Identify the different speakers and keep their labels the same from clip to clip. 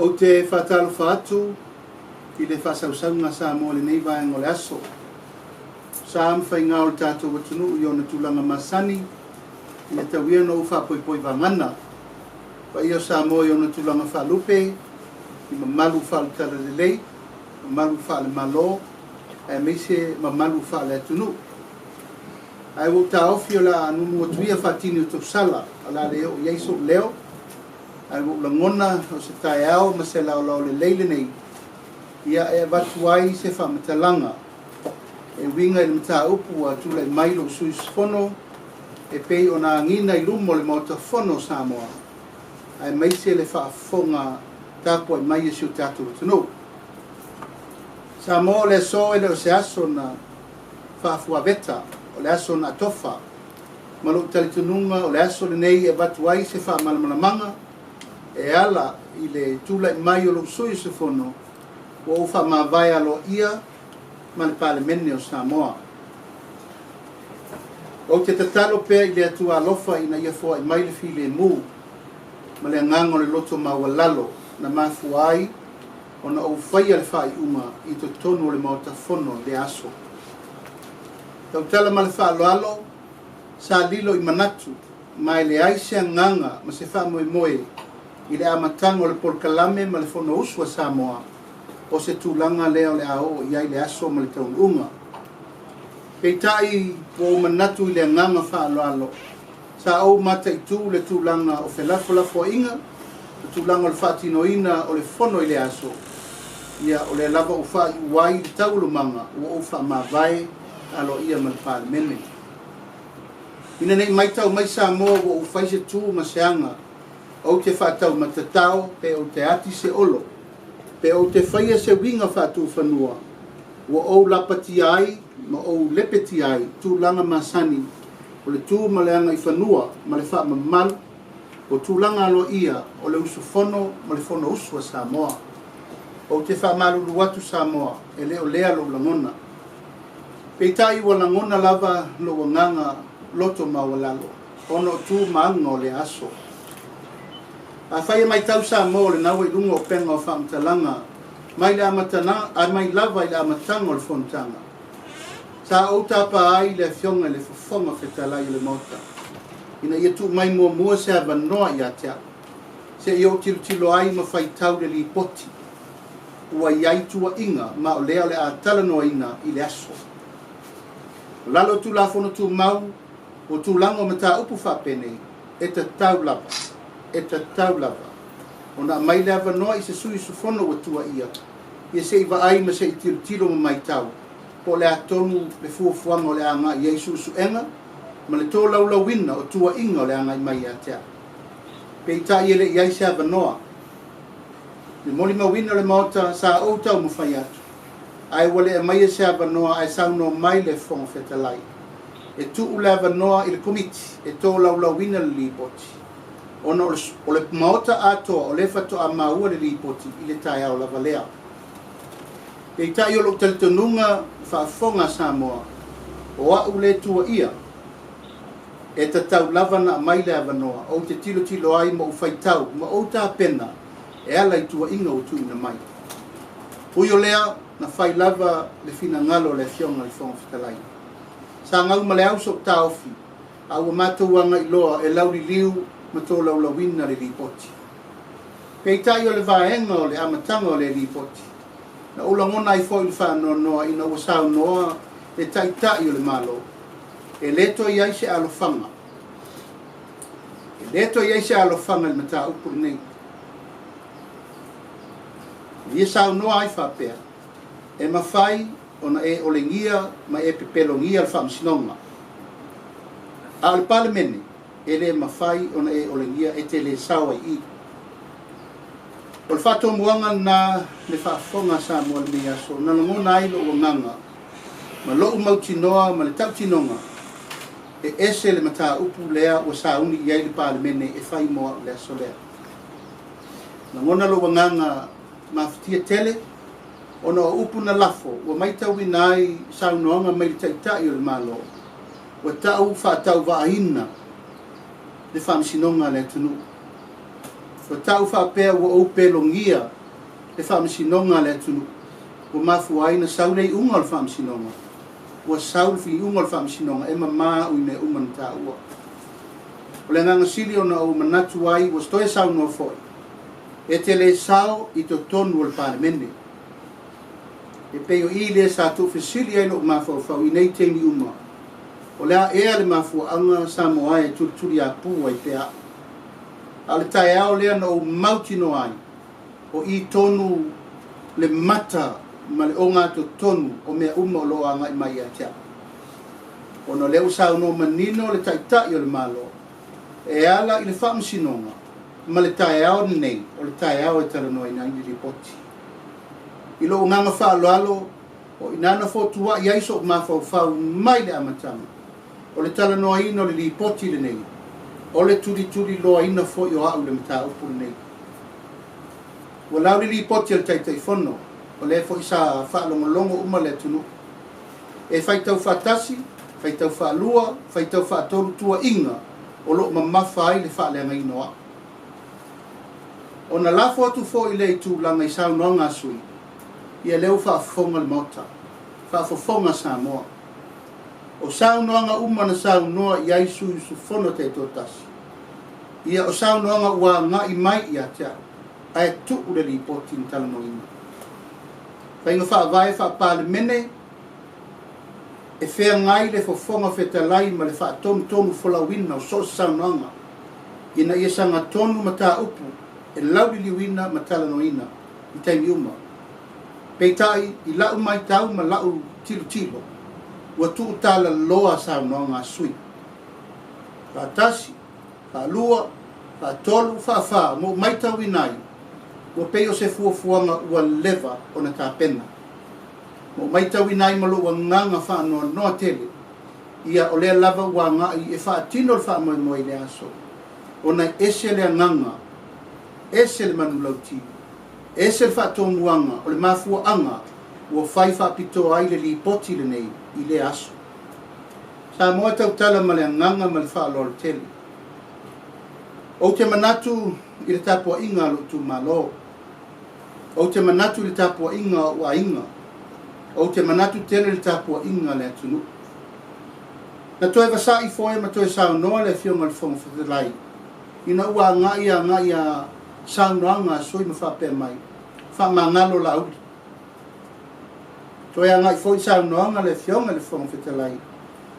Speaker 1: O te whatalo whaatu i le whasausaunga Samoa le nei vaenga o le aso. Sa amwhai ngā o le tātou watunu i ona tūlanga masani i le tawia no uwha poipoi vangana. Pa ia Samoa i ona tūlanga whalupe i mamalu whalutara le lei, mamalu whale malo, e meise mamalu whale atunu. Ai wo ta ofi o la anunu o tuia whatini o topsala, ala leo o ieiso leo, ai wo la ngona o se tae ao ma se lao lao le leile nei, ia e watuai se whamatalanga, e winga i le mta upu a tula i mailo suis fono, e pei o na ngina i lumo le Maota fono Samoa, ai meise le whaafonga tāpua i mai e siu tātou tunu. Samoa le so ele o se aso na whaafuaveta, o le aso na tofa, malu talitununga o le aso le nei e watuai se whaamalamanamanga, e ala i le tula i mai o lo sui se fono, o Faamavaega lo ia ma le palemene o Samoa. O te tatalo pea i le atua alofa ina ia fua i mai le file mu, ma le angango le loto mawalalo na mafuai o na o whaia le whai uma i to tonu le Maota fono le aso. Tau tala ma le whaaloalo, sa lilo i manatu, mai le aise nganga ma se wha moe moe i le amatango le polkalame ma le fono usua Samoa, o se tūlanga leo le ao i ai le aso ma le taununga. Kei tai o manatu i le nganga whaaloalo, sa au mata i tū le tūlanga o whelafo inga, le tūlanga o le whaatinoina o le fono i le aso, ia o le lava o wha i wai le taulumanga o Faamavaega alo ia ma le palemene. Ina nei mai tau mai Samoa o whai se tū ma se anga, o te whaatau matatao pe o te ati se olo, pe o te whaia se winga whaatu whanua, o au lapati ai, ma o lepeti ai, tūlanga masani, o le tū ma le anga i whanua, ma le wha mamalu, o tūlanga alo ia, o le usu fono, ma le fono usua Samoa. O te wha maruru watu Samoa, e leo lea lo langona. Peitai wa langona lava lo wanganga loto mawalalo, ono tū maanga o le aso. A whaia mai tau Samoa le nawa i lunga o penga o whaamtalanga, mai le amatana, a mai lava i le amatanga o le fontanga. Sa o tapa ai le fionga le fofonga whetalai le Maota. Ina ia tu mai mua se avanoa i atea. Se i o tilo ai ma whai tau le li poti. Ua iai tua inga ma o lea le a talanoa ina i le aso. Lalo tu la fono tu mau, o tu lango ma ta upu whapene, e ta tau lava. E ta tau lava. O na mai le avanoa i se sui su fono o tua ia. Ia se iwa ai ma se i tilo ma mai tau. Po le atonu le fuafuanga o le anga i eisu su enga, ma le tō laulawina o tua inga o le anga i mai atea. Pei ta i ele i aise avanoa. Le moli mawina le Maota sa o tau mawhai atu. Ai wale e mai se avanoa ai sauno mai le fonga whetalai. E tu le avanoa i le komiti, e tō laulawina le lipoti. Ona o le Maota atoa o le fato a maua le lipoti i le tai au lava lea. Kei tai o lo talitonunga whaafonga Samoa, o au le tua ia, e ta tau lava na mai le avanoa, o te tilo ai ma ufai tau, ma o ta pena, e ala i tua inga o tuina mai. Ui o lea, na whai lava le fina ngalo le fionga i whonga whitalai. Sa ngau ma le au sok ta ofi, au matauanga i loa e lauri liu ma tō laulawina le lipoti. Kei tai o le vaenga o le amatanga o le lipoti. Na ulangona i fo i whanau noa ina wasau noa e taitai o le malo. E leto i aise alofanga. E leto i aise alofanga le mata upur nei. Ia sau noa ai whapea. E mawhai ona e olengia ma e pepelongia le whamsinonga. A le palemene e le mawhai ona e olengia e te le sawa i. O le whato muanga na le whaafonga Samoa le mea so, na langona ai lo nganga, ma lo mautinoa ma le tautinonga, e ese le mata upu lea o sauni i ai le palemene e whai moa le aso lea. Langona lo nganga ma fitia tele, o na upu na lafo, o mai tau inai saunoanga mai le taitai o le malo, o tau whaatau vaahina le whamsinonga le tunu. Wa tau whaapea ua au pelongia e whaamasinonga le atunu. Ua mafuaina saurei unga le whaamasinonga. Ua saul fi unga le whaamasinonga e maa ui me umana tā ua. O le nganga sili o na au manatu ai ua stoe sau noa foi. E te le sao i to tonu o le palemene. E peo i le sa tu Fesili ai lo mafau i nei teimi uma. O lea ea le mafuanga Samoa e tuli a pu ai pea. A le tae ao lea na o mauti no ai. O i tonu le mata ma le onga to tonu o mea uma o lo anga i mai a tea. O no leo sao no manino le taitai o le malo. E ala i le whaamsinonga ma le tae ao nei o le tae ao e tala noa ina i li poti. I lo nganga whaaloalo o inana fotua i aiso o mawhau mai le amatanga. O le tala noa ina o le li poti le nei. O le turi loa ina fo i o au le mata upu le nei. Wa lau li poti al taitai fono. O le fo isa whaalongolongo uma le tunu. E whaitau whatasi, whaitau whaalua, whaitau whaatoru tua inga. O lo mamafa ai le whaaleanga inoa. O na lafo atu fo i le tu langa i sau noa ngā sui. Ia leo whaafonga le Maota. Whaafonga Samoa. O sau noanga uma na sau noa i aisu i su fono te totasi. Ia o sau noanga ua ngā i mai i atea. Ai tu ule li poti ni tala noina. Whainga whaavae whaapale mene. E whea ngai le fofonga whetalai ma le whaatonu folawina o so sau noanga. Ina ia sanga tonu mata upu. E lauli liwina ma tala noina. I taimi uma. Peitai i lau mai tau ma lau tilo. Ua tuu tala loa sau noa ngā sui. Whaatasi, whaalua, whaatolu, whaafaa, mo mai tau inai. Ua peo se fuafuanga ua leva o na tāpena. Mo mai tau inai malo ua nganga whaanoa noa tele. Ia o lea lava ua ngai e whaatino le whaamoe le aso. O na ese lea nganga, ese le manu lauti. Ese le whaatomuanga o le mafua anga ua whai Faapitoa ai le li poti le nei i le aso. Samoa tau tala ma le nganga ma le whaalore tele. O te manatu i le tapua inga lo tu malo. O te manatu i le tapua inga o a inga. O te manatu tele le tapua inga le atunu. Na toe wasa i foe ma toe sao noa le fionga le fonga whatalai. Ina ua ngai a sau noanga soi ma whapea mai. Whamangalo la uri. Toi ngai foi sau noanga le fionga le fonga whatalai.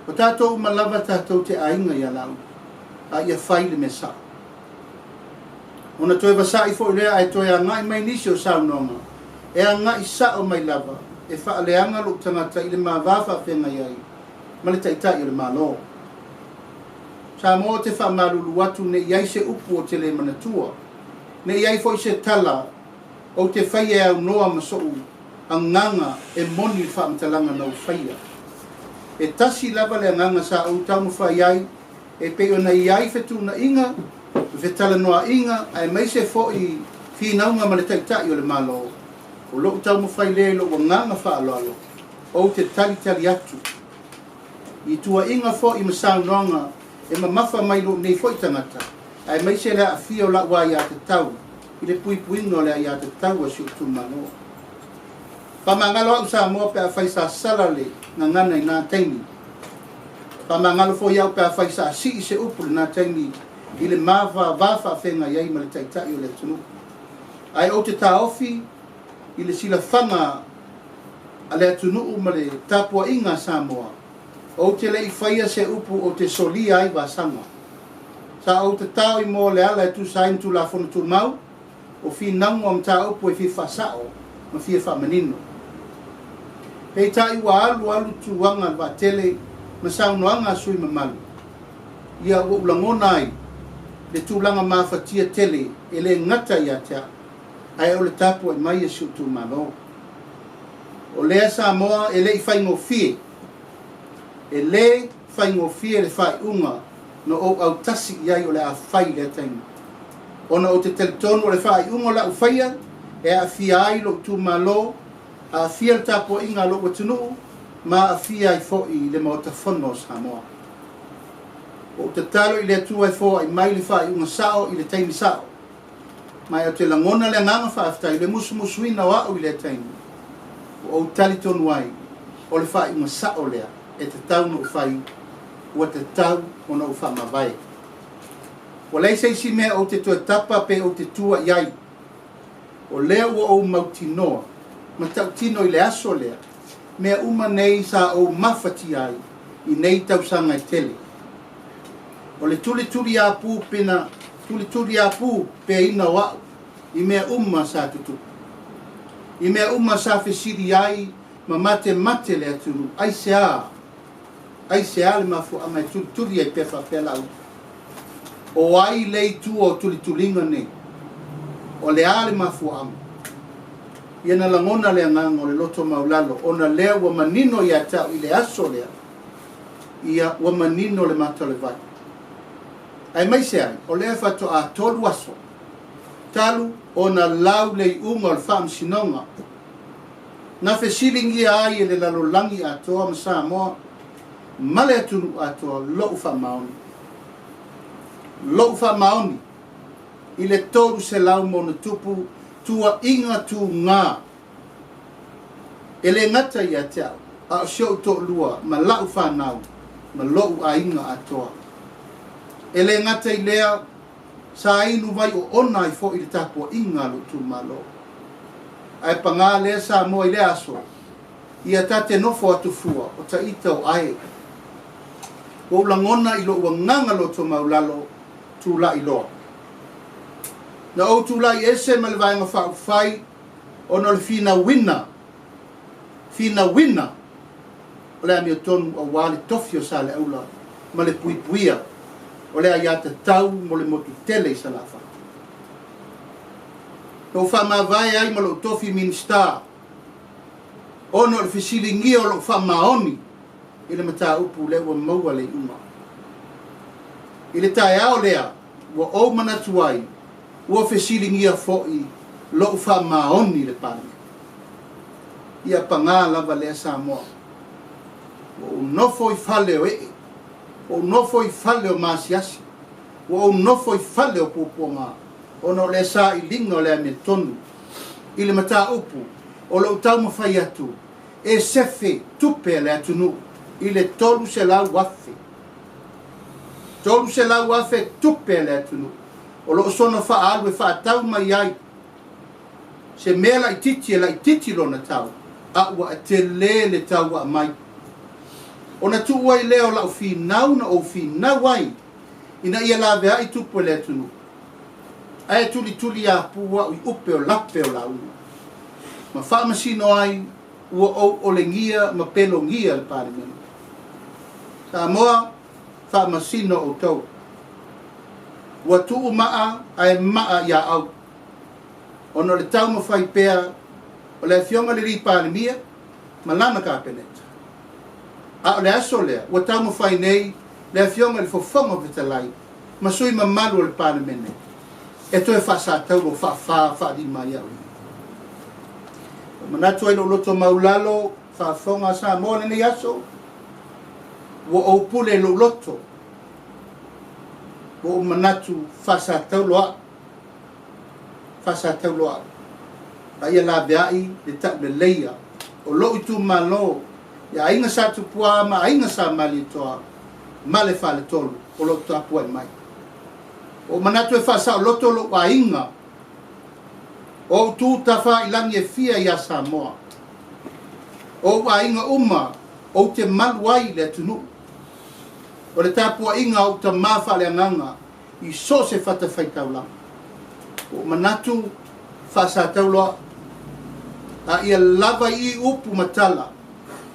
Speaker 1: O tātou malawa tātou te ainga ia lau. A ia whai le mesa. Ona toi wasa i foi lea ai toi ngai mai nisi o sau noanga. E ngai sa o mai lava. E whaaleanga lo tangata i le mawawha whenga iai. Ma le taitai o le malo. Samoa te whamaruru watu ne iai se upu o te le manatua. Ne iai foi se tala o te whaia au noa masou ang nganga e moni whaamtalanga nau whaia. E tasi lava le nganga sa au tau mwhai ai e peo na iai whetu na inga whetala noa inga ai mai se fo i whinaunga ma le taitai o le malo. O loo tau mwhai le lo o nganga whaaloalo o te tali atu. I tua inga fo i masau noanga e mamafa mai lo nei fo i tangata. Ai mai se lea a fio la wai a te tau. I le puinga lea i a te tau a si utu manoa. Pamangalo au Samoa pe a Faasilasilaga na ngana i nā taimi. Pamangalo fo iau pe a Faasilasilaga si se upu le nā taimi i le mawa wafa whenga iai ma le taitai o le tunu. Ai o te taofi i le sila whanga a le tunu ma le tapua inga Samoa. O te lei whaia se upu o te solia ai wasanga. Sa o te tau i mo le ala e tu sain tu la fono tu mau o fi nango am ta upu e fi whasao ma fi e whamanino. Hei tai wa alu tu wanga wa tele ma saunoanga sui mamalu. Ia ua ulangona ai le tūlanga mawhatia tele e le ngata i atea ai o le tapua i mai e siu tu mano. O lea Samoa e le i whaingo fie. E le whaingo fie le whai unga no o au tasi i ai o le a whai le tainga. Ona o te teletonu o le whai unga la u whaia e a fia ai lo tu malo a fia le tapua inga lo watunu ma a fia i fo i le Maota fono Samoa. O te talo i le atua i fo i mai le whai unga sao i le taimi sao. mai o te langona le nganga whaafitai le musuina wa o i le taimi o tali tonu ai o le whai uma sa o lea e te tau no whai ua te tau o na Faamavaega. O lei seisi mea o te tua tapa pe o te tua iai o lea ua o mautinoa ma tau tino i le aso lea mea uma nei sa o mawhati ai i nei tau sanga i tele. O le tuli a pū pena tuli a pū pe ina wau i mea uma sa tutu. I mea uma sa Fesili ai ma mate le aturu. Ai sea le mafu a mai tuli ai pefa pela au. O ai lei tu o tulinga nei. O le ale mafu amu. Ia na langona le anganga o le loto maulalo. O na lea wa manino ia tau i le aso lea. Ia wa manino le mata le vai. Ai mai se ai, o lea fato a tolu aso. Talu o na lau le unga o le whaamsinonga. Na Fesili ngia ai e le lalolangi a toa ma Samoa. Male atunu a toa lou whaamaoni. Lou whaamaoni. I le toru se lau mo na tupu tua inga tu ngā. E le ngata i a teau. A sio to lua ma lau whanau. Ma lou a inga a toa. E le ngata i lea sa inu vai o ona i fo i le tapua inga lu tu malo. Ai panga lea sa mo i le aso. Ia tate nofo atu fua o ta ita o ae. O langona i lo ua nganga lo to maulalo tu la i loa. Na o tu la i ese ma le vaenga Faupufai o no le fina wina. Fina wina. O le ami o tonu o wale tofio sa le aula ma le puipuia. O lea ia te tau mo le motu tele i salafa. No Faamavaega ai ma lo tofi minsta. Ono le Fesili ngia o lo Faamaoni. I le mata upu le ua maua le uma. I le tae ao lea, ua o manatuai, ua Fesili ngia fo i lo Faamaoni le pane. Ia panga lava lea Samoa. O nofo i fale o o nofo i fale o masiasi, o nofo i fale o puponga, o no le sa i linga o le ame tonu, i le mata upu, o lo tau mawhai atu, e sefe tupe le atunu, i le tolu se lau wafe. Tolu se lau wafe tupe le atunu, o lo sona wha alwe wha tau mai ai, se mea la i titi lo na tau, a ua te le tau a mai. O na tu wai leo la o fi nau na o fi na wai. Ina ia la vea i tupu le tunu. Ae tuli a pua ui upe o lape o la unu. Ma whaamasino ai ua o le ngia ma pelo ngia le pare mena. Samoa whaamasino o tau. Ua tuu maa ae maa ia au. Ono le tau ma whai pea o le fionga le ri pare mia ma lana ka peneta. A le aso lea, ua tau mawhai nei, le fionga le fofonga vitalai, ma sui ma malu o le pane mene. E toi whasa tau o wha di mai au. Manatu ai lo loto maulalo, whafonga sa moa nei aso, ua o pule lo loto, ua manatu whasa tau loa, whasa tau loa. A ia la beai, le tau le leia, o lo itu malo, ya ainga sa tupua ma ainga sa mali toa male fale tolu o lo tapua mai o manatu e fasa o loto lo ainga o tu tafa ilangi e fia ya Samoa o ainga uma o te maluai le tunu o le tapua inga o ta mafa le anganga i so se fata fai taula o manatu fasa taula a ia lava i upu matala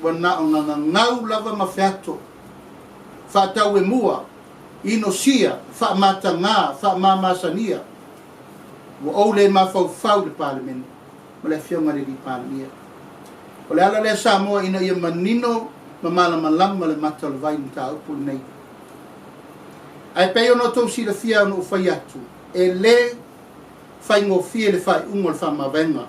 Speaker 1: wana o ngau lava mawhiato whaatau e mua ino sia whaamata ngā whaamamasania wa o le mawhau le parliament o le fionga le parliament o le ala le Samoa ina ia manino ma malama le mata le vai mta upu nei ai pei ono tau si le fia ono whai atu e le whai ngofia le whai ungo le Faamavaega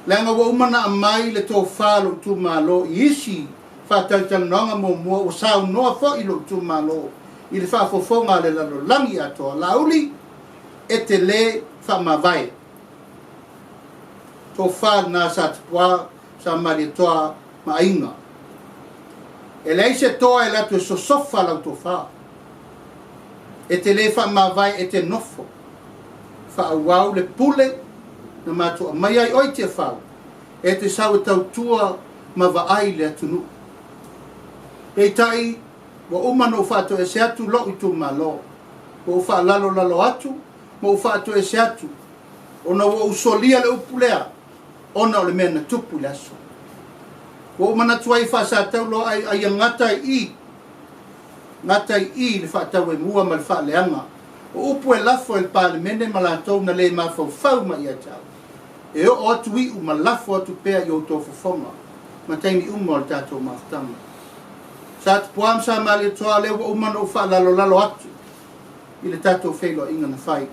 Speaker 1: Langa wa umana mai le tō whālo tu malo i isi whātautanonga mo mua o sau noa fo i lo tu malo i le whāfofonga le lalo langi atoa lauli e te le Faamavaega. Tō wha nā sa tupua sa Faamavaega mainga. E lei se toa e latu e sosofa lau tō wha. E te le Faamavaega e te nofo. Whaauau le pule na mātua mai ai oi te whau. E te sau tautua ma vaai le atunu. Pei tai, wa umano whātua e se atu lo i tū malo. Wa uwha lalo lalo atu, ma whātua e se atu. Ona wa usolia le upulea, ona o le mea na tupu le aso. Wa umana tuai whasa tau lo ai ngatai i le whātau e mua ma le wha leanga. O upu e lafo e le pāle mene ma la tau na le mawhau whau ma ia tau. E o atu i ma lafo atu pēa i o tō whawhonga. Ma taimi umo le tātou maftama. Sa te puam sa mali toa le wa umana o wha lalo atu. I le tātou whailo inga na whai.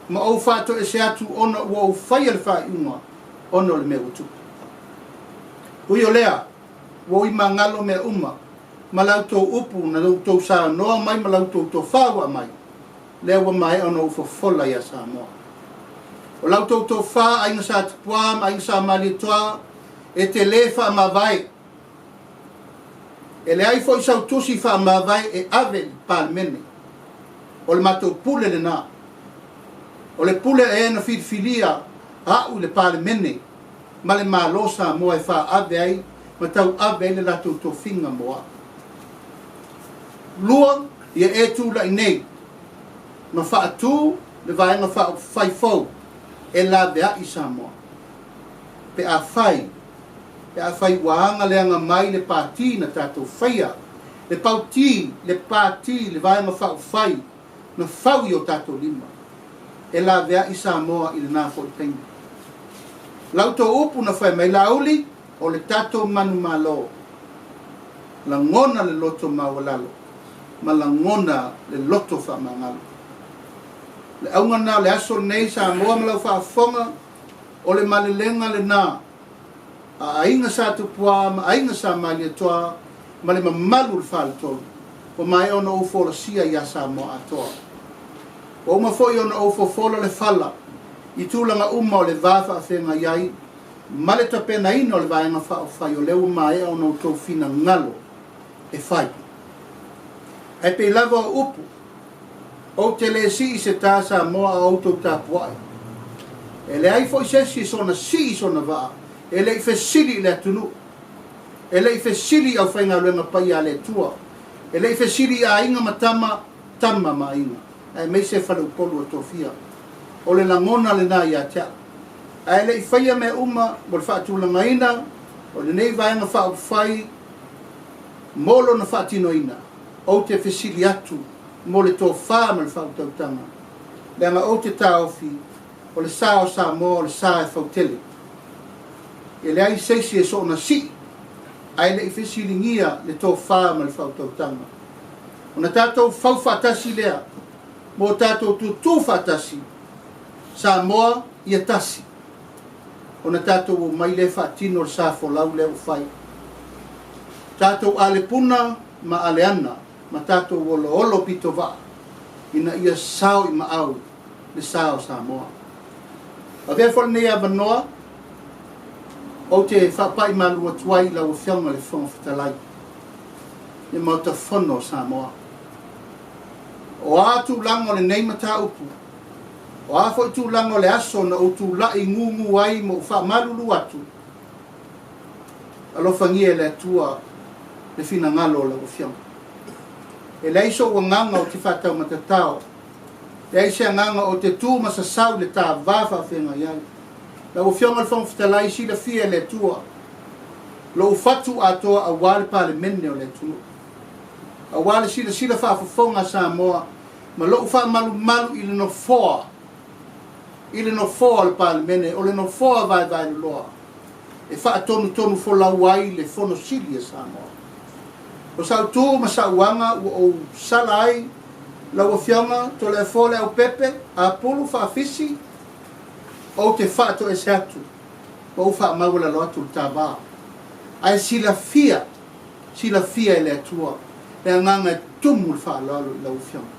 Speaker 1: Ma o whātou e se atu ona ua o whai le whai unga. Ona le mea utu. Ui o lea, wa i ma ngalo mea uma. Ma lau tō upu na lau tō sa noa mai ma lau tō whaua mai. Lea wa mai ona o whawhola ia Samoa. O lau tō wha ainga sa te puam, ainga sa mali toa, e te le Faamavaega. E le ai fo i sau tusi Faamavaega e ave palmene. O le matou pule le nā. O le pule e na whiriwhiria au le palmene. Ma le mālo Samoa e wha ave ai, ma tau ave le latou tō whinga moa. Lua ia e tūla i nei. Ma wha atu le vaenga wha Faipule. E la bea i Samoa. Pe a whai waanga leanga mai le pāti na tātou whaia. Le pauti, le pāti, le vaenga Faupufai. Na whau i o tātou lima. E la bea i Samoa i le nā fo i pengi. Lau tō upu na whai mai lauli o le tātou manu malo. La ngona le loto mawalalo. Ma la ngona le loto whamangalo. Le aunga nā le aso nei Samoa ma lau whaafonga o le malilenga le nā. A ainga sa tupua, ma ainga sa malia toa, ma le mamalu le whaale tolu. O mai ona o wholasia ia Samoa atoa. O ma foi ona o whola le whala, i tūlanga uma o le vāwha a whenga iai, ma le tapena ina o le vaenga Faupufai o leo mai ona o tau whina ngalo e whai. Ai pe lava o upu, o te le si i se tā Samoa o tau tāpuai. E le ai foi sesi sona si sona vaa, e le i Fesili le atunu. E le i Fesili au whainga luenga pai a le tua. E le i Fesili a inga matama, tama ma inga. E mei se whalu polu a tofia. O le langona le nā ia tea. E le i whaia me uma, mo le whaatulanga ina, o le nei vaenga Faupufai, molo na whaatino ina. O te Fesili atu, mo le tō wha ma le whautautanga. Le anga o te tāofi, o le sā o Samoa, o le sā e whautele. E le ai seisi e so na si, ai le i Fesili ngia le tō wha ma le whautautanga. O na tātou whau whatasi lea, mo tātou tū whatasi, Samoa ia tasi. O na tātou mai le whaatino le sā wholau leo whai. Tātou ale puna ma ale ana, ma tātou olo olo pito waa, ina ia sao i maau le sao Samoa. A vea whole nei a manoa, o te whapai malua tuai lau whianga le whonga whatalai. Ni Maota whono Samoa. O atu lango le neimata upu. O afo tu lango le aso na o tu lai ngungu ai mo whamalulu atu. Alofangia le atua le fina ngalo lau whianga. E leiso ua nganga o te whatau matatao. E eise nganga o te tū masasau le tā vāwha whenga iai. La o whionga le whonga whatalai sila fia le tua. Lo ufatu atoa a wale pale mene o le tua. A wale sila whaafafonga Samoa. Ma lo ufa malu ili no foa. Ili no foa le pale mene. O le no foa vai le loa. E wha tonu folau ai le fono sili Samoa. O sau tū ma sa uanga o salai la o whionga to le fole au pepe a pulu whaafisi o te whaato e se atu o wha maula lo atu tā wā. Ai sila fia e le atua le anganga tumu le wha lalo la o whionga.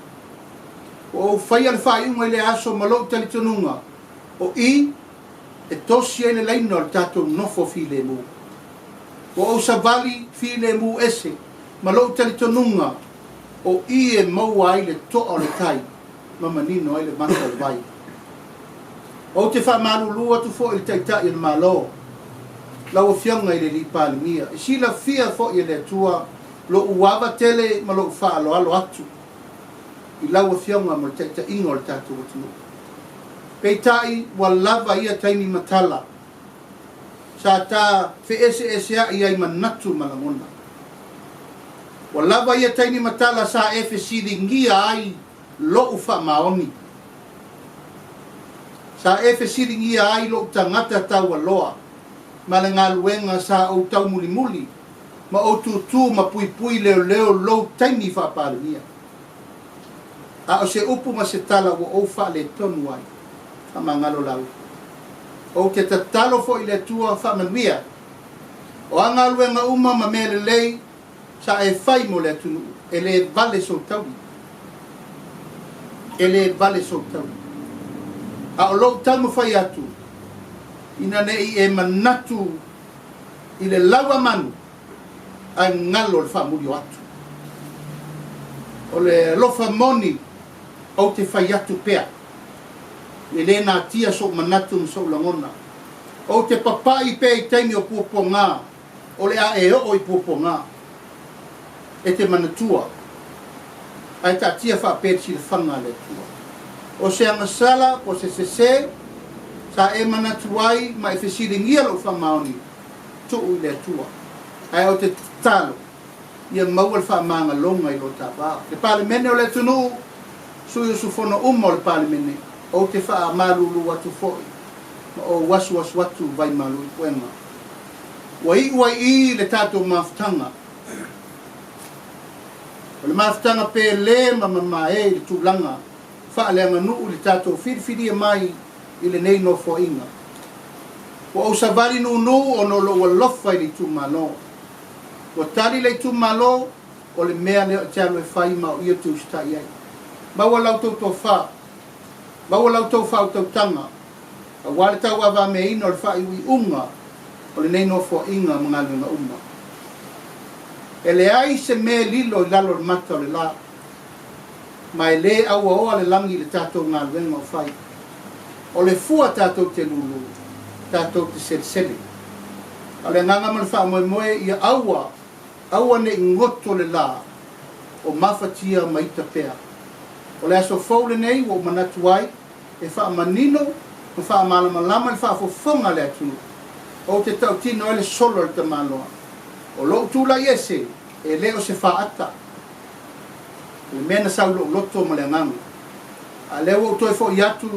Speaker 1: O fai al fai unga le aso malo tali tonunga. O I e tosi ele laino al tato nofo file mu. O savali file mu ese malo tali tonunga. O I e maua ai le toa o le tai. Mamanino ai le mata le vai. O te wha malulua tu fo il taitai il malo. Lau fianga i le li palimia. E sila fia fo i le tua lo uava tele ma lo wha alo alo atu. I lau fianga mo te ingo le tatu watu. Peitai wa lava ia taini matala. Sa ta fe ese a ia i manatu malangona. Wa lava ia taini matala sa e fe siringia ai lo ufa maoni. Sa e fe siringia ai lo tangata tau aloa. Malanga luenga sa o tau muli muli. Ma o tu ma pui pui leo lo taini fa palimia. A o se upu ma se tala o fa le tonu ai. Fa mangalo lau. O te tatalo fo i le tua fa manuia. O anga luenga uma ma mele lei sa e fai mo le tunu. E le vale so tau. E le vale so tau. A o lo tamu fai atu. Ina nei e manatu i le lawa manu ai ngalo le whamuri atu. O le lofa moni au te whai atu pea. E le nā tia so manatu mso langona. O te papai pea i teimi o puaponga. O le a e o i puaponga. E te manatua. Ai ta tia wha pēti le whanga le tua. O se angasala, o se se sa e manatu ai ma e fesiringia lo whamaoni tuu i le tua. Ai o te talo ia maua le whamanga longa i lo tapa. Le palimene o le tunu sui o sufono umo le palimene o te wha marulu atu foi ma o wasu atu vai malu i puenga. Wai i le tato maftanga. O le maftanga pe le ma e le tūlanga wha leanga nuu le tato whiri mai i le nei no fo inga. O savali no o no lo lofa i tu malo. O tali le tu malo o le mea le talo e fai ma o ia tu stai ai. Ma wa lau to fa. Ma wa lau to fa o tanga. A wale tau ava me ino le fai ui unga o le nei no fo inga mga lunga uma. E le ai se me lilo i lalo le mata o le la. Ma e le au oa le langi le tato ngā luenga o fai. O le fua tātou te lulu, tātou te sele. A le nganga mana wha moe ia aua ne ingoto le la, o mawhatia maita pea. O le aso faule nei, o manatu ai, e wha manino, o wha malamalama, e wha fofonga le atunu. O te tau tino ele solo le tamaloa. O lo tula iese, e leo se wha ata. O le mena sau lo loto ma le nganga. A leo o toi fo iatu,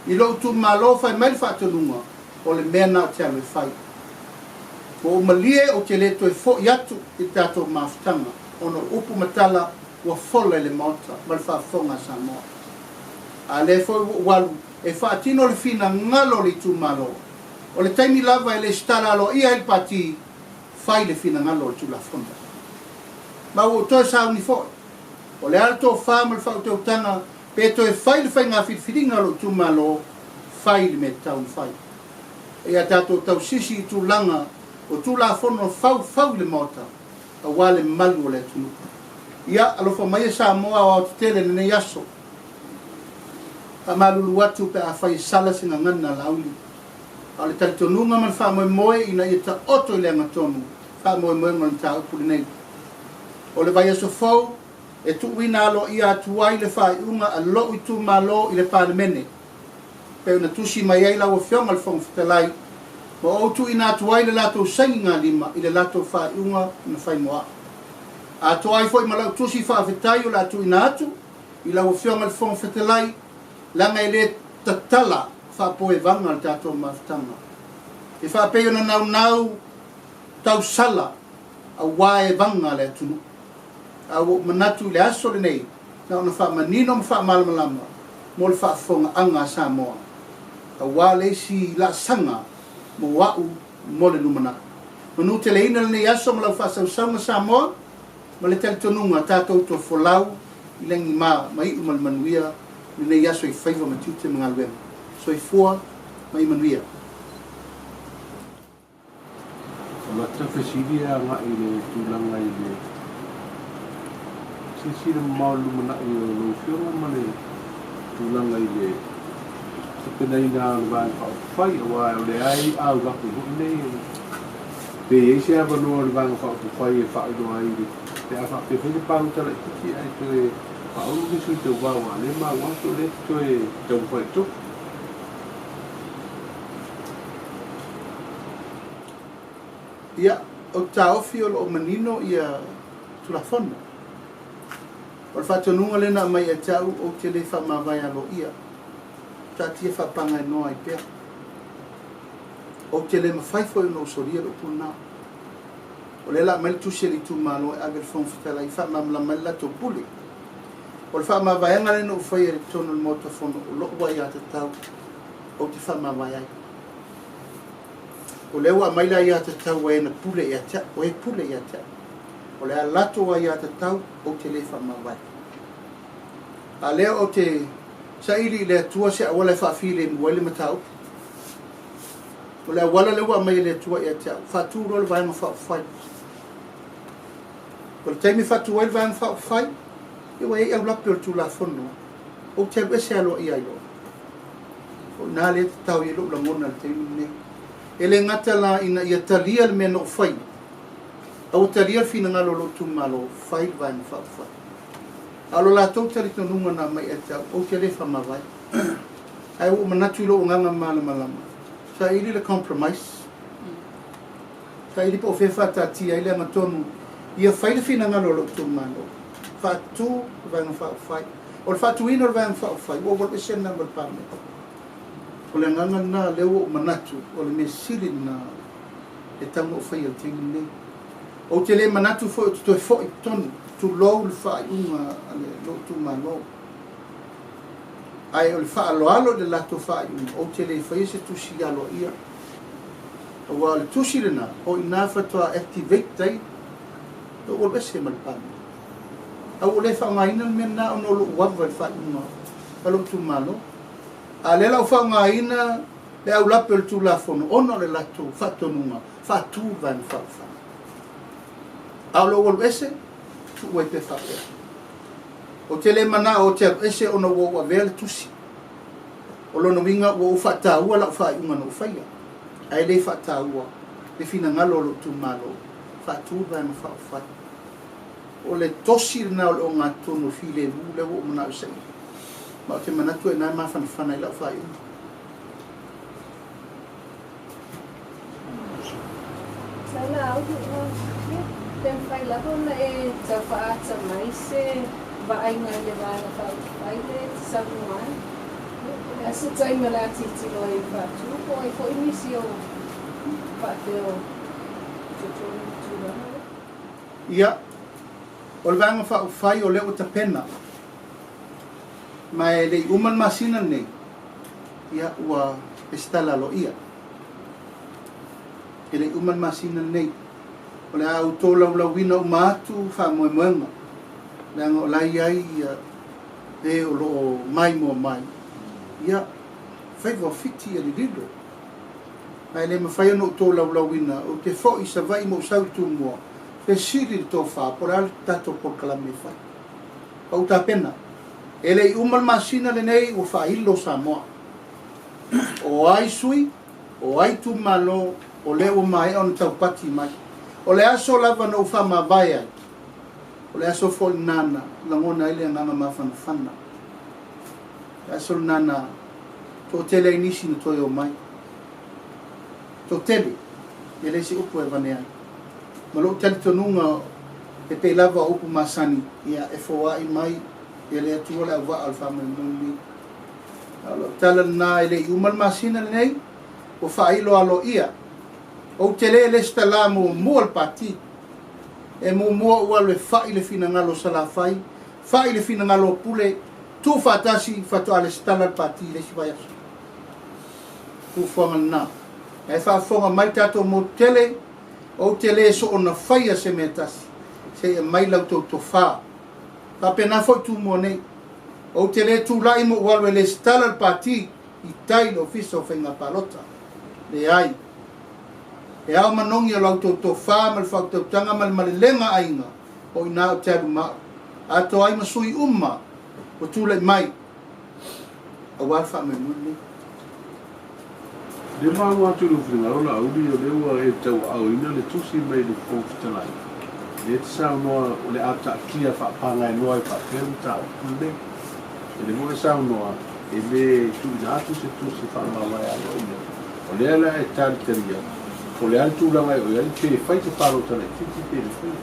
Speaker 1: i lo tu malo fai mai fa tununga o le mena te ame fai. O malie o te le to fo yatu i tato maftanga o no upu matala wa fola le Maota mal fa fonga Samoa. A le fo walu e fa tino le fina ngalo le tu malo. O le taimi lava e le stala lo ia il pati fai le fina ngalo le tu la fonda. Ma o to sa uni fo. O le alto fa mal fa te utanga pe to e fai le fai ngā whiwhiringa lo tu malo fai le me taun fai. E a tato tau sisi i tu langa o tu la fono fau le Maota a wale malu o le tunuka. Ia alofa mai e Samoa o te tele nene yaso. A malulu atu pe a Faasilasilaga ngana lauli. A le talitonunga man wha moe ina i ta oto i le angatonu. Wha moe man ta upuri nei. O le vai aso fau e tu wina alo ia atuai le whaiunga a lo i tu malo i le palimene. Pe una tusi mai ai lau fionga le fonga fitalai. Ma o tu ina atuai le lato sangi ngā lima i le lato whaiunga na whai moa. A atuai fo i malau tusi whaafitai o lato ina atu i lau fionga le fonga fitalai langa i le tatala whaapoe vanga le tato mawhitanga. E whaapeo na nau tau sala a wae vanga le atunu. A manatu le aso le nei, na ona wha manino ma wha malamalama, mo le wha fonga anga Samoa. A wale si la sanga, mo wau mo le numana. Manu te le ina le nei aso ma lau wha sausanga Samoa, ma le talitonunga tātou to folau, i lengi maa, mai umal manuia, nei aso I whaiva ma tute mga luenga. So I fua mai manuia.
Speaker 2: Ola ta Fesili a nga I le tūlanga I le sisira maulu mana I o lo whionga ma le tūlanga I le penai nā Vaega Faupufai o le ai au gaku hui nei pe ei se ava noa le Vaega Faupufai e whaeroa ai le te a whapewhine pāutara I tiki ai te whaoru ki sui te wau a le maa wato le toe te whai tuk
Speaker 1: Ia, o ta ofi o lo manino ia tulafona. O le whatonunga lena mai e tau o te le Faamavaega lo ia. Ta tia whapanga noa I pia. O te le mawhaifo no soria lo puna. O le la mai tusi li tu malo e agel fong fitala I whamamla mai la to puli. O le Faamavaega lena o whai e tono le Maota fono o lo wai a te tau o te Faamavaega. O le ua mai la ia te tau e na pule ia tea, o e pule ia tea. O le alato wa ia te tau o te le Faamavaega. A leo o te sairi le atua se awala whaafile mwele matau. O le awala le ua mai le atua ia tea. Faaturo le Vaega Faupufai. O le taimi fatua le Vaega Faupufai, e wa e au lape o le tula fono. O te ese alo ia ilo. O nā le te tau i lo la ngona le taimi ne. Ele ngata la ina ia talia le mena o whai. Au talia fina ngalo lo tu malo whai le Vaega Faupufai. Alo la tau tari to nunga na mai e tau, o te le Faamavaega. Ai o manatu ilo o nganga malama. Sa ili le compromise. Sa ili po whewha tatia ili anga tonu. Ia whai le fina ngalo lo tu malo. Whatu le Vaega Faupufai. O le Faatuina le Vaega Faupufai. O wale sena le pame. O le nganga na leo o manatu. O le mesili na e tango o whai al tingi nei. O te le manatu fo e tutoe fo I tonu. Tu lou le whaaiunga ale lo tu malo. Ai o le whaaloalo le lato whaaiunga. O te le whai se tusi alo ia. O wa le tusi le na. O ina whatoa activate tai. O o le se malpani. Au o le whaangaina le mena o no lo uawa le whaaiunga. Alo tu malo. A le lau whaangaina le au lape le tu lafono. Ono le lato whatonunga. Whatu Vaega Faupufai. Au lo o le se. Ua pe whape. O te le mana o te ese o na ua vele tusi. O lono winga ua whata ua la whaiunga no whaia. Ai le whata ua. Le fina ngalo lo tu malo. Whatu Vaega Faupufai. O le tosi na o ngā tono file mu le o mana o sei. Ma o te manatu e nai mawhanawhana I la whaiunga.
Speaker 3: Sana au Tem fai la hona e ta whaata mai se vaenga le Vaega Faupufai le Samoa. Asa taima la titilo e whatu, ko e ko inisi o whateo tutonu tūranga.
Speaker 1: Ia, o le Vaega Faupufai o leo ta pena. Mai le uman masina nei. Ia ua estala lo ia. E le uman masina nei. O le au tō laulauina o mātu whamoemoenga. Le anga o lai ai e o lo mai mua mai. Ia, whaiwa fiti a li lido. Ai le mawhai ano o tō laulauina o te fo I sa vai mo sau tu mua. Fesili tō wha, por ale tato por kalame whai. Au tā pena. E le umal masina le nei o wha ilo Samoa. O ai sui, o ai tu malo, o le o mai on tau pati mai. O le aso lava no Faamavaega. O le aso fo nana, langona ile nganga mawhanawhana. Le aso nana, tō tele inisi na toi o mai. Tō tele, e le si upu e wane ai. Ma lo tele tonunga e pe lava upu masani, ia e foa I mai, e le atua le awa al Faamavaega. Alo tala na ele umal masina nei, o whailo alo ia. O te le stala mo mua pati. E mo mua ua le whai le fina ngalo salafai, whai le fina ngalo pule, tu whatasi whatu ale stala pati le si vai aso. Tu whanga na. E whafonga mai tato mo tele, o tele so ona whai a se me tasi. Se e mai lau tau to wha. Ka pena fo tu mo nei. O te le tūlai mo walu le stala al pati I tai lo fisa o whainga palota. Le ai. E au manongi a lau tō whā mal whaktautanga mal malelenga ainga o ina o te alu maa. Ato ai masui o tūlai mai. A walwha me muni.
Speaker 2: Le māngu atu no whingarola auri o leua e tau au ina le tusi mai le fōwhitalai. Le te sao noa o le ata kia whapanga e noa I whapelu tau kule. E le mua sao noa e le tuina atu se tusi Faamavaega o ina. O le ala e tari teria. O le ali tūlanga e o ali te whai te wharo tana e titi te le whai.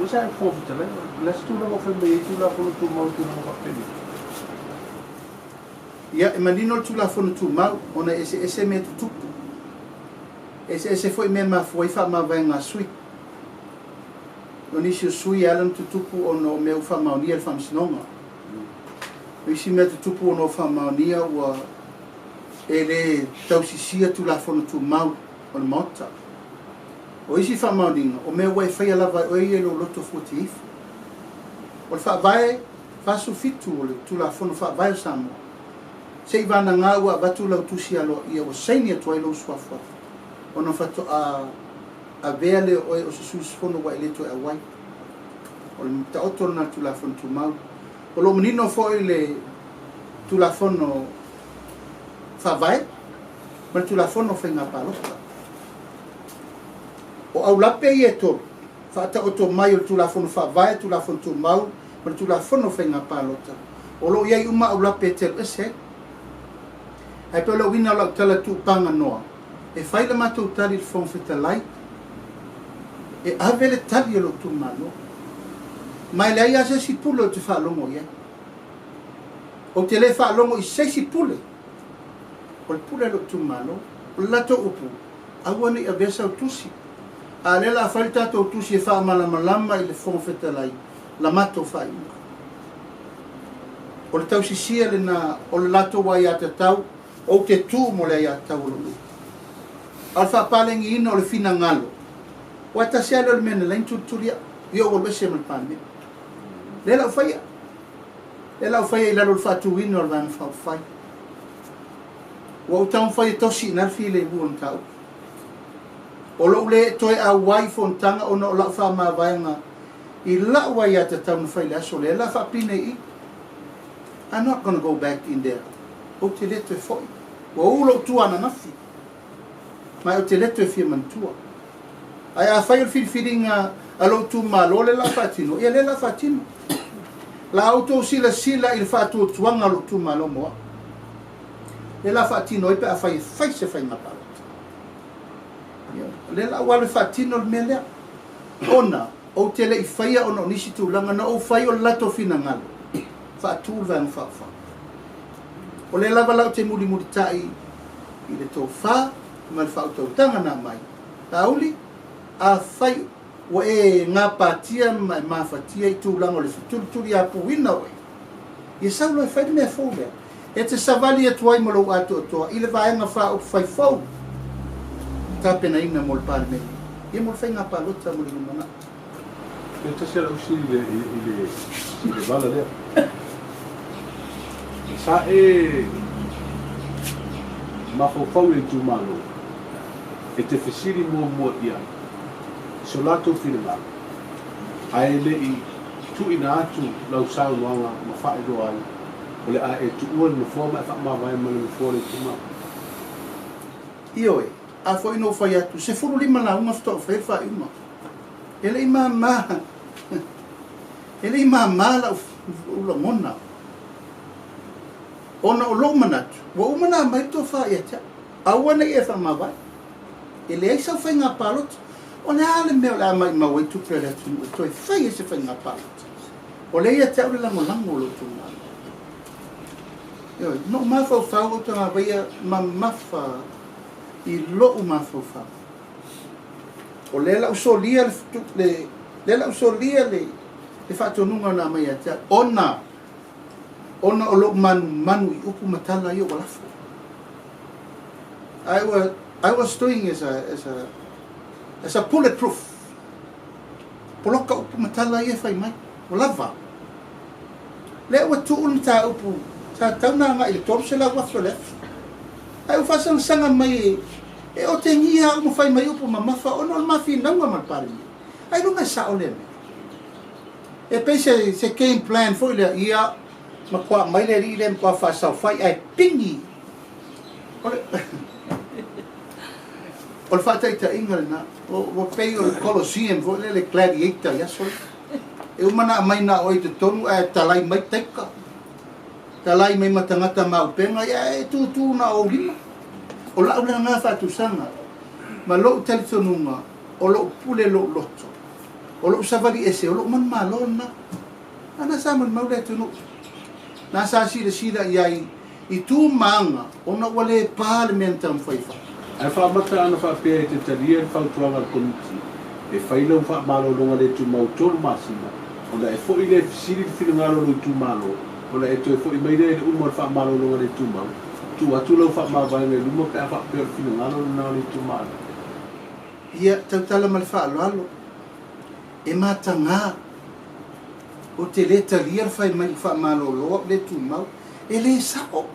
Speaker 2: Le sa e fōwhitalai. Le sa tūlanga o whai mei tūlanga kono tū mau tūlanga o whapelu.
Speaker 1: Ia e manino tula fono tu mau ona ese me tupu. Ese foi me ma foi Faamavaega sui. No nisi sui alam tupu ono me ufa maunia fam sinonga. Isi me tupu ono fa maunia wa ele tausisia tula fono tu mau on Maota. O isi fa mauninga o me wai fai lava o ele loto futif. O fa vai fa sufitu o tula fono fa vai Samoa. Se ivana ngā ua watu lau tusi alo ia o seini atu ai lau suafua. Ono whatu a vea leo oe o susus fono wa ele toi a wai. O le ta oto na tula fono tu mau. O lo menino foi le tula fono whawai, ma tula fono whainga palota. O au lape i e tolu. Whata oto mai o tula fono whawai, tula fono tu mau, ma tula fono whainga palota. O lo iai uma au lape telu ese. Ai pe lo wina lau tala tu panga noa. E whaile matou tali le whonwhitalai. E avele tali lo tu mano. Mai le ai asa si pule o te whaalongo ia. O te le whaalongo I seisi pule. O le pule lo tu mano. O le lato upu. Awane I avesa o tusi. A le la whaile tato o tusi e whaamalamalama I le whonwhitalai. La mato whainga. O le tau sisia le na o le lato wai ata tau. O te tū mo le ia tau lulu. Al whapalengi ina o le fina ngalo. O ata sea le mena lain tuturia. Io o lwese mal pane. Le lau whaia. Le lau whaia I lalo le whatu ina o le vana Faupufai. O au tau whaia tosi ina fi le buon tau. O lo le toi a wai fontanga o no lau Faamavaega. I lau wai ata tau na whaile aso le la whapine I. I'm not going to go back in there. O te leto e foi. O ulo tua na nafi. Mai o te leto e fia mantua. Ai a whai o whiriwhiringa a lo tu malo le la whatino. Ia le la whatino. La auto sila I le whatu tuanga lo tu malo moa. Le la whatino I pe a whai se whai mapalata. Le la wale whatino le melea. Ona, o te le I whaia ono nisi tūlanga na o whai o lato fina ngalo. Whatu vang whawha. O le lava lau te muli tai I le tō whā, ma le whautautanga nā mai. Tauli, a whai o e ngā pātia mai mawhatia I tūlanga o le whuturi a puina oe. I saulo e whai mea fōlea. E te savali atuai mo lau ato atoa, I le vaenga Faupufai fau. Tā pena ina mo le pāre mei. I mo le whai ngā pālota mo le numana.
Speaker 2: E te sera usi I le vala lea. Sa e mafofau e tūmano e te Fesili mua ia so lato whiringa ae le I tuina atu lau sau noanga ma whae doa ai o le a e tuua na forma e Faamavaega ma le fore tūmano
Speaker 1: Io e, a foi no whai atu, se furu lima la unga sto whai whai uma. Ele I maa Ele I maa la ula mona. Ona o lo manatu. Wa umana mai to fa ia ta. Awana e Faamavaega. Ele ai sa whai ngā palot. Ona ale mea la mai ma wai tu prele atu. Toi whai e se whai ngā palot. O le ia te ule lango lo tu ngā. No mawhau whau o tanga waia ma mawha I lo mawhau whau. O le la usolia le la usolia le whatonunga na mai ata. Ona o lo manu I upu matala I o walafu. I was doing as a bulletproof. Poloka upu matala I e whai mai. O lava. Le ua tu'u ta upu sa tauna nga i tor se la wafa le. Ai ufasang sanga mai e o te ngia o mawhai mai upu mamafa o no mafi naunga malpari. Ai runga sa o le me. E pe se game plan fo le ia ma kwa mai le ri le kwa fa sa fai ai pingi. O fa ta inga na o pe o Colosseum fo le gladiator ya so. E umana mai na o te tonu e talai mai teka. Talai mai matangata maupenga e tu na o lima. O la ula nga Faatusanga. Ma lo telefonunga o lo pule lo loto. O lo savali ese o lo man malona. Ana sa man maule tunu. Nasa sila iai i tu manga o na wale parliamenta mfaifa.
Speaker 2: Ai whaamata ana whaapea e te talia e whautuanga komiti. E whailau whaamalolonga le tu mautoro masina. Ona e fo ile Fesili finangalo lo tu malo. Ona e to fo i mai le umor whaamalolonga le tu malo. Tu atu lau Faamavaega le luma pe a whaapea finangalo na le tu malo.
Speaker 1: Ia tautala mal whaaloalo. E matanga o te le talia whai mai whaamaloloa le tu mau. E le sao.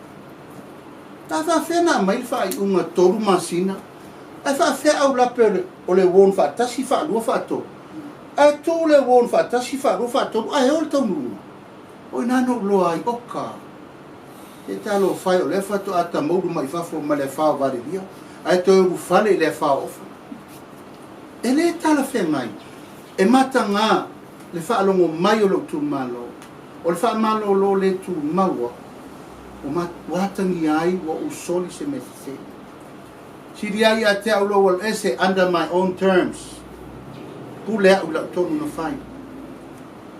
Speaker 1: Ta whawhena mai whai unga toru masina. E whawhea au lape o le won whaatasi whaalua whaatoru. E tō le won whaatasi whaalua whaatoru. Ai o le taunuruma. O inano loa ai oka. E talo whai o le whato ata mauru mai whafo ma le whao vareria. Ai tō uru whale le whao ofa. E le tala whea mai. E matanga le whaalongo mai o lo tu malo. O le whaamalo lo le tu maua. O watangi ai wa usoli se mefise. Siri ai a te aulo wal ese under my own terms. Pulea ula tonu na whai.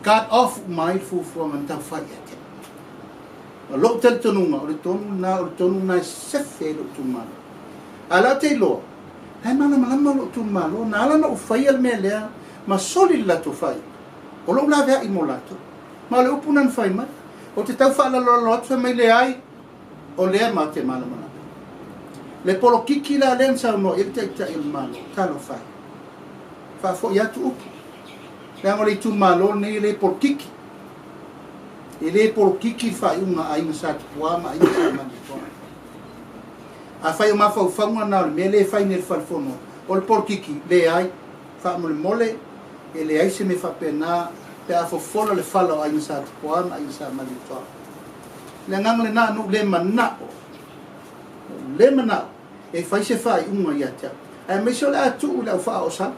Speaker 1: Cut off mai fufu man tau whai ate. O lo tel tonunga, o le tonu na sefe lo tu malo. Ala te loa. Hai mana malama lo tu malo. Na ala na ufai al mea lea. Ma soli la tu whai. O lo la vea i mo lato. Ma le upunan whai mai. O te tau whaala lo atu mai le ai. O lea ma te mana mana. Le polo kiki la len sa no e te il malo. Talo whai. Wha fo i atu upu. Le angole tu malo ne le polo kiki. E le polo kiki whai unga aina sa tu puama aina sa mani toa. A whai o mawhau whaunga nao me le whai ne le whalfono. O le polo kiki le ai. Wha mole mole. E le aise me whapena. Pe a fofola le whala o aina sa tu puama aina sa mani toa. Le ngangole na nu le manao. Le manao. E whai se whai unga i atea. E me se o le atu u le au wha o sa.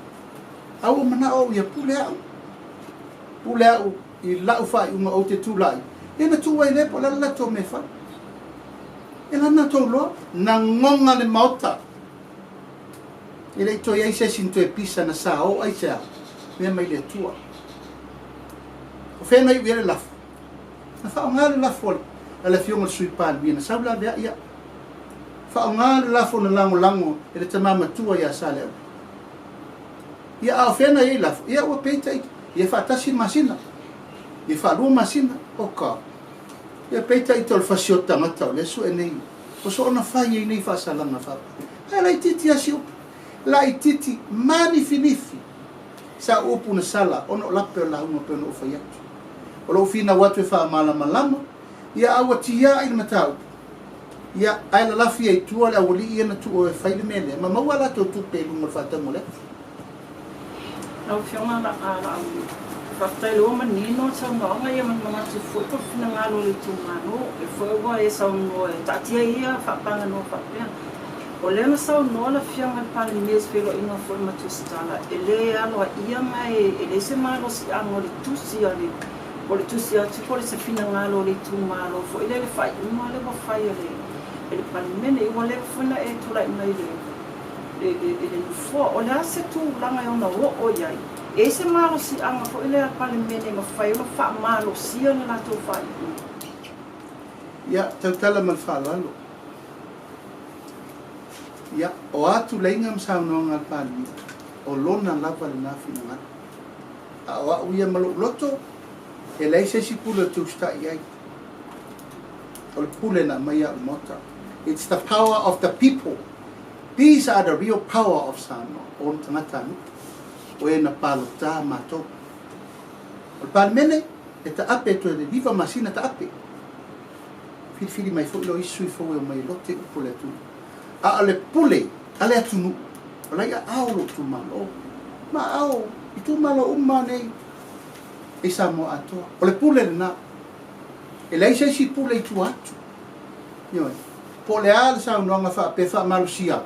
Speaker 1: Au o manao ia pule au. Pule au i lau whai unga o te tūlai. E na tūwai le po la lato me whai. E la na tō loa. Na ngonga le maota. E le toi eise sinto e pisa na sa o aise au. Mea mai le tua. O whena i uere lafo. Na wha o ngā le lafo le. A le fionga sui pān bia na saula bea ia. Wha o ngā le lafo na lango lango. E le tamama tua ia sa le au. Ia a whena i lafo. Ia ua peita i. Ia whaatasi masina. Ia whaalua masina. O ka. Ia peita i tol fasio tangata o le su e nei. O so ona whai e nei whaasalanga wha. Hai lai titi asi upu. Lai titi mani finifi. Sa upu na sala. Ono lape o la unga pēno ufa iatu. O lo fina watu e wha malama lama. Ia awa tia i matau. Ia aila lafi e tua le awali ia na tu o e whaile mele. Ma maua la tau tupe i lunga whatango le.
Speaker 4: Au fionga na whaftai loa manino tau noanga ia mga tu fui pa fina ngalo le tu ngano. E fui wa e sau no e tatia ia whapanga no whapea. O lema sau no la fionga pali mes pelo inga fui matu stala. E le alo ia mai e le se malo si ango le tusi ali. O le tusi atu po le se fina ngalo le tu malo. Fo ile le fai uma le wa fai ale. E le pali mene iwa le funa e tula mai le. Ele fo o la se tu langa ona o iai e se malo si anga fo ele pale mene ma fai no fa malo si ona la to fai
Speaker 1: ia tautala mal whalalo ia o atu leinga msau no ngal pali o lona lava le nafi na a o ia malo loto e lei se si pula tu sta iai o le pule na mai a Maota. It's the power of the people. These are the real power of Samoa. O tangata nu. O e na palota mato. O palmene, e ta ape to le viva masina ta ape fili mai fo lo isu fo e mai lo te upole tu a ale pule ale atunu ala ia au tu malo ma au I tu malo umma nei e Samoa atoa o le pule na e lei se si pule I tu atu Ioi po le ala sa unonga fa pe fa malusia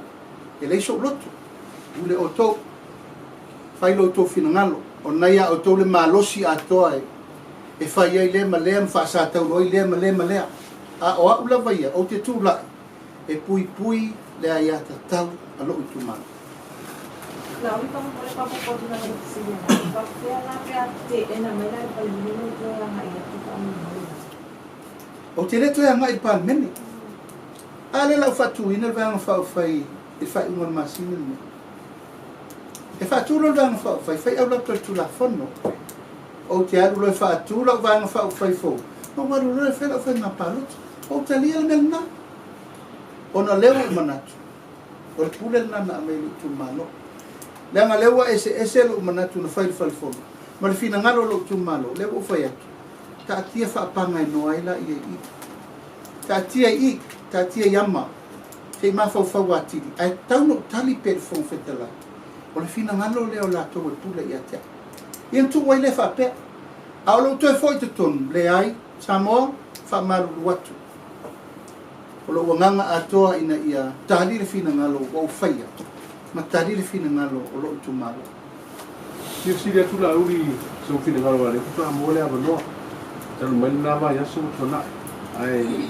Speaker 1: e lei so loto ule o to fai lo to finangalo o naia o to le malosi atoa e fai ai le malea fa sa tau roi le malea a o ula vaia o te tula e pui le ai ata tau a lo tu malo
Speaker 3: La única mujer para poder una medicina, porque la que en la mera del palmino que la maíz
Speaker 1: o te le toia ngai pa mene ale la Faatuina va Faupufai e fai uma masina e Faatuina va Faupufai fai au la tu la fono o te aru le Faatuina va Faupufai fo no maru le fela fai na palot o Tali le na ona lewa manatu o le pule na mai tu malo Langa lewa ese lo manatu na fai fo ma le fina ngalo lo tu malo lewa fai atu ta tia fa panga no ai la I ta tia yama te ma fa wati ai tau no tali pe fo fetala o le fina ngalo le o la to pule ia te in tu wai le fa pe au lo to foi te ton le ai Samoa fa maru watu o lo nganga atoa ina ia tali le fina ngalo o faia ma tali le fina ngalo o lo tu malo
Speaker 2: si tu la uri so fina ngalo le ku mo le avano talo mai na va ya so tona ai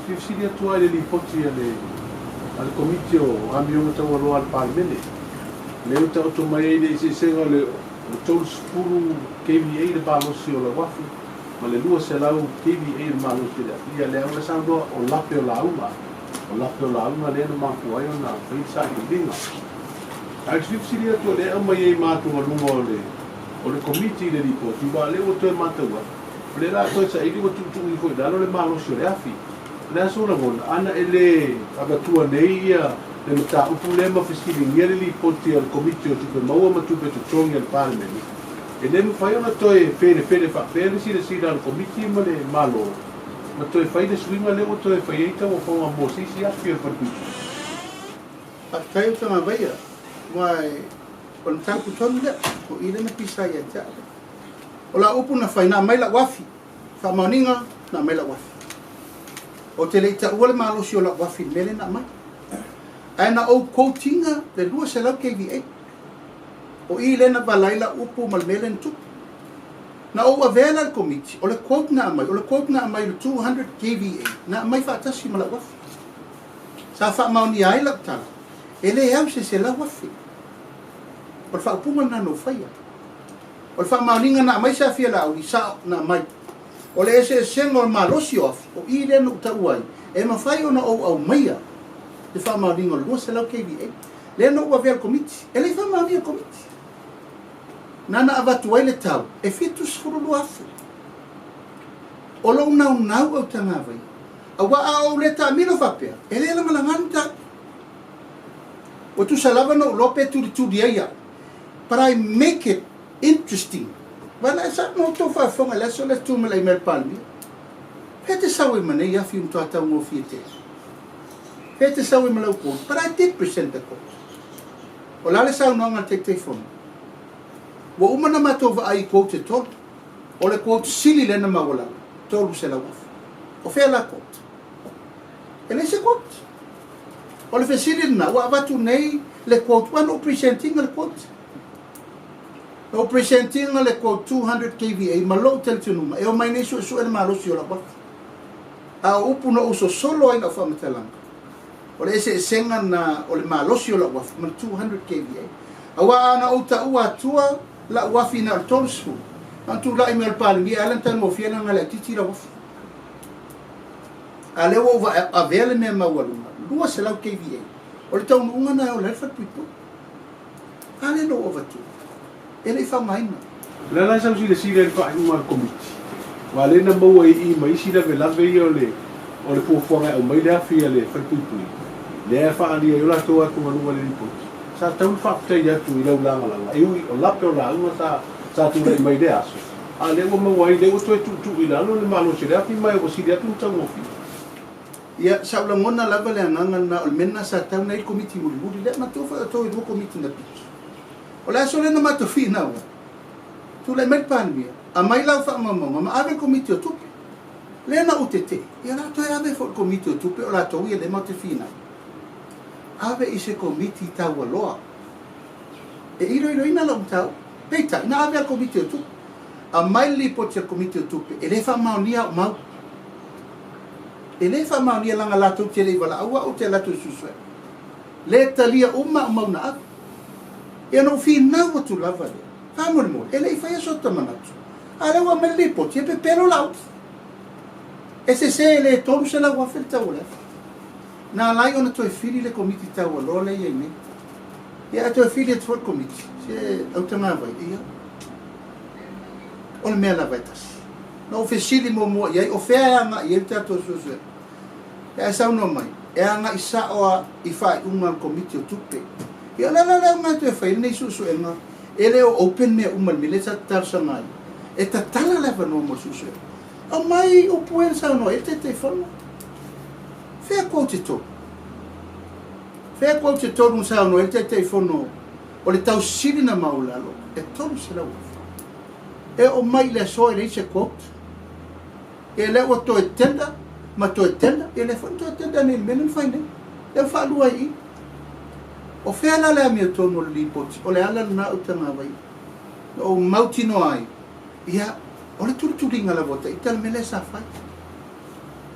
Speaker 2: si tu ale li poti ale al comitio ambio to ro al parmene le to mai le se le to spuru KVA de balos o la wafu ma le lua se lau KVA de balos de ia le ona sando o lape o lauma le na maku ai ona feisa I dinga ai si tu le mai ai matu o lungo o le committee le ripoti ba le o to matua le la to sa I di tu I foi dalo le balos le afi le aso la bona ana ele abatua nei ia le mata upu le ma Fesili ia le ripoti al committee o tu maua matu pe tu tongi al parliament e le fai ona toe fere fa fere si al committee ma le malo ma toe fai de swinga le o toe fai ita o fonga mo si a fia per tu
Speaker 1: a kai o tanga vaia mai on tapu ton le o ile na pisa ia ta o la upu na fai na mai la wafi fa maninga na mai la wafi o te leita ua le malo si o la wafi mele na mai ai na o koutinga le lua se lau KVA o I le na valaila upu mal mele ntu na o avela al komiti o le quote na mai le 200 KVA na mai faatasi ma la wafi sa fa mauni ai la tala ele au se la wafi o le faaupuma na no faia o le faamauliga na mai sa fia la auli sa na mai o le ese sengo o malosi o I le no tau ai e mawhai o na au maia le faamauliga o le lua se lau KVA le no ua vea komiti e le faamauliga komiti nana avatu ai le tau e fitu sfurulu afu o lo nau au tanga vai awa au le ta mino fapea e le la malanganta o tu salava no lope tu dia but I make it interesting well I said no to fa fonga le so le tu me le mer palmi pete sawe mane ya fi un tata mo fiete pete sawe me lo ko but I did present the court o la le sa no ngal te fon wa umana matova ai quote tot o le quote sili le na mawala tolu se la waf o fe la quote ele se quote o le Fesili na wa vatu nei le quote one o presenting le quote o presenting le quote 200 KVA malo tel tunuma e o mai nei su e malo si o la waf a upu no uso solo ai na fa matalang o le ese senga na o le malo si o la waf ma 200 KVA awa ana o ta ua tua la wafi na tolsu antu la email palmi alan tan mo fiena ngala titi la wafi ale wo va avele me mawaluma lua se lau KVA o le tau unga na o le Faipule ale no over tu ele fa maina
Speaker 2: la sa si le sile fa uma komiti wale na mo I mai si la vela ve o le pofonga o mai le afia le Faipule le fa ali yo la toa ko manu le ripoti sa tau fa te ya tu ila ulanga langa e o lape o la uma sa tu le mai de aso a le o mawai le o toi tu ila no le malo se api mai o si api tau mo fi
Speaker 1: ia sa la ngona la vale nganga na o mena sa tau nei komiti mo li le ma to fa to do komiti na pi o la so le na ma to fi na wa tu le met pan mia a mai la fa ma ave komiti o tupe le na utete ia la to ave fo komiti o tupe o la to ia le ma te fi na ave i se komiti tau loa e iro ina la tau peita na ave komiti o tupe a mai li po te komiti o tupe e le fa maunia o mau e le fa maunia langa la tu te le wala aua o te la tu susue le talia uma o mauna ave e no fi na o tu lava le fa mo e le fa so ta manatu ale wa me li po te pe pelo la e se le tom se la wa felta o le na lai ona to e fili le komiti ta o lo le ye ni ia to e fili e to komiti se au te ngava ia o le mea la vaitas no Fesili mo ia o fea anga i el tato susue e sa no mai e anga i sa o i fai unga komiti o tupe ia la nga to e fai nei susu enga ele o open me umal mile sa tar sa mai e ta tala leva no mo susu o mai o puel sa no e te fono fea ko te to no sa no e te fono o le tau sili na maulalo e tonu se la e o mai le so e se quote e le o to tenda ma to tenda e le fonto tenda nel menen fine e fa lu ai o fe la la mi to no li pot o le ala na o tanga vai o mauti no ai ia o le tu ringa la vota i tal mele sa fa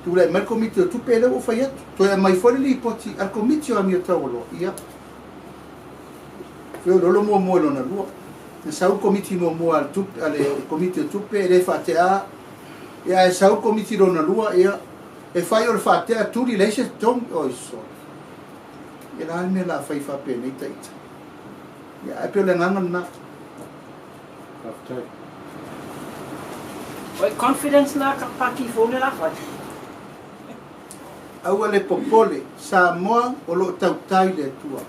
Speaker 1: tu le mal comité tu pele o fa ia to e mai fo li pot al comité a mi tavolo ia fe lo mo lo na lu e sau komiti mo al tup ale komiti tupe le fatea ia e sau komiti rona lua ia e fai o fatea tuli leise tong o so e la me la fai fa pe nei tait ia e pe le nganga na
Speaker 4: oi confidence na ka paki fo le la fa
Speaker 1: au le popole Samoa o lo tau tai le tua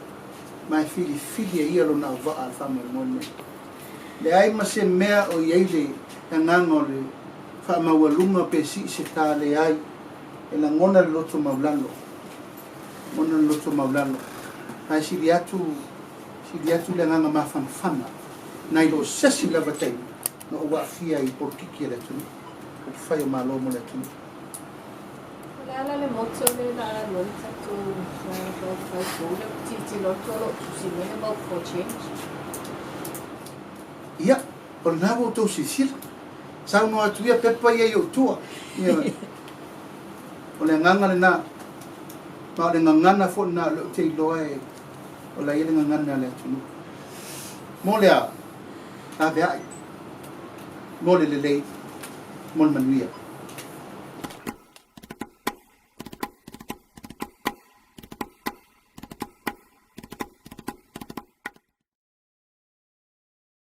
Speaker 1: mai fili ia lo na va al fa mo le ai ma se mea o iele e ngango le Faamavaega pe si se ta le ai e la ngona le loto maulalo ai si diatu le nganga ma fana nai lo sesi la vatai no wa fia i portiki le tu o fai ma lo mo le tu
Speaker 3: le ala le moto le la lo tu Faipule ti lo si me about for change
Speaker 1: ia o na vo to si sa no atu ia pepa ia yo tua ia o le nganga le na ma le nganga fo na lo te loe o la ile nganga le tu mo le a be ai mo le mo manuia